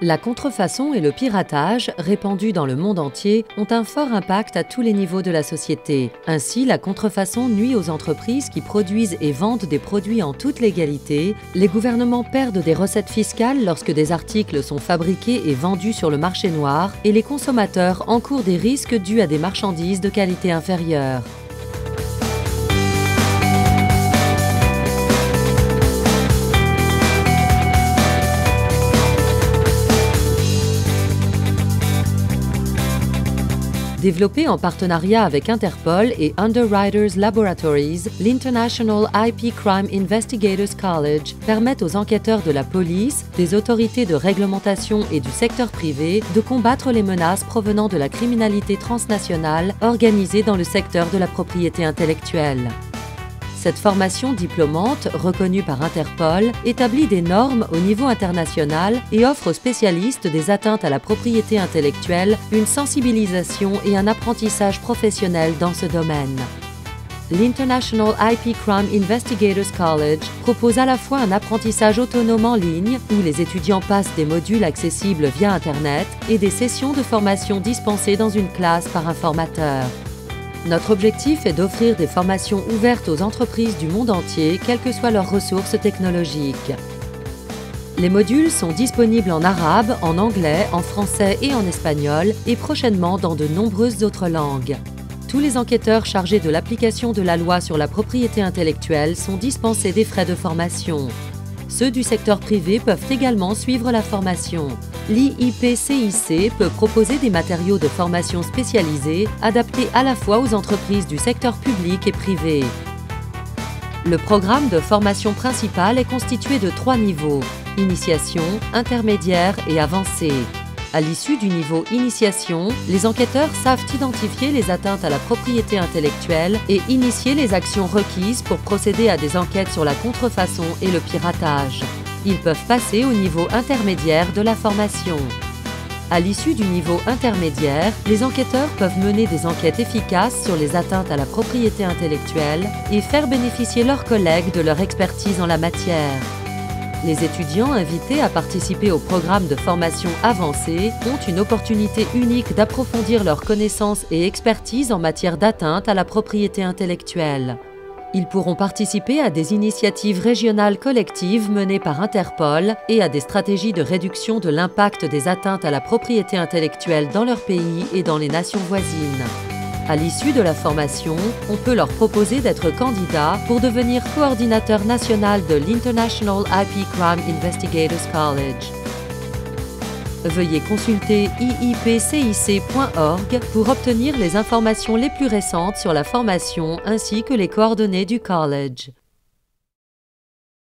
La contrefaçon et le piratage, répandus dans le monde entier, ont un fort impact à tous les niveaux de la société. Ainsi, la contrefaçon nuit aux entreprises qui produisent et vendent des produits en toute légalité, les gouvernements perdent des recettes fiscales lorsque des articles sont fabriqués et vendus sur le marché noir, et les consommateurs encourent des risques dus à des marchandises de qualité inférieure. Développé en partenariat avec Interpol et Underwriters Laboratories, l'International IP Crime Investigators College permet aux enquêteurs de la police, des autorités de réglementation et du secteur privé de combattre les menaces provenant de la criminalité transnationale organisée dans le secteur de la propriété intellectuelle. Cette formation diplômante, reconnue par Interpol, établit des normes au niveau international et offre aux spécialistes des atteintes à la propriété intellectuelle une sensibilisation et un apprentissage professionnel dans ce domaine. L'International IP Crime Investigators College propose à la fois un apprentissage autonome en ligne, où les étudiants passent des modules accessibles via Internet, et des sessions de formation dispensées dans une classe par un formateur. Notre objectif est d'offrir des formations ouvertes aux entreprises du monde entier, quelles que soient leurs ressources technologiques. Les modules sont disponibles en arabe, en anglais, en français et en espagnol, et prochainement dans de nombreuses autres langues. Tous les enquêteurs chargés de l'application de la loi sur la propriété intellectuelle sont dispensés des frais de formation. Ceux du secteur privé peuvent également suivre la formation. L'IIPCIC peut proposer des matériaux de formation spécialisés, adaptés à la fois aux entreprises du secteur public et privé. Le programme de formation principal est constitué de 3 niveaux: initiation, intermédiaire et avancée. À l'issue du niveau initiation, les enquêteurs savent identifier les atteintes à la propriété intellectuelle et initier les actions requises pour procéder à des enquêtes sur la contrefaçon et le piratage. Ils peuvent passer au niveau intermédiaire de la formation. À l'issue du niveau intermédiaire, les enquêteurs peuvent mener des enquêtes efficaces sur les atteintes à la propriété intellectuelle et faire bénéficier leurs collègues de leur expertise en la matière. Les étudiants invités à participer au programme de formation avancée ont une opportunité unique d'approfondir leurs connaissances et expertise en matière d'atteinte à la propriété intellectuelle. Ils pourront participer à des initiatives régionales collectives menées par Interpol et à des stratégies de réduction de l'impact des atteintes à la propriété intellectuelle dans leur pays et dans les nations voisines. À l'issue de la formation, on peut leur proposer d'être candidats pour devenir coordinateur national de l'International IP Crime Investigators College. Veuillez consulter iipcic.org pour obtenir les informations les plus récentes sur la formation ainsi que les coordonnées du college.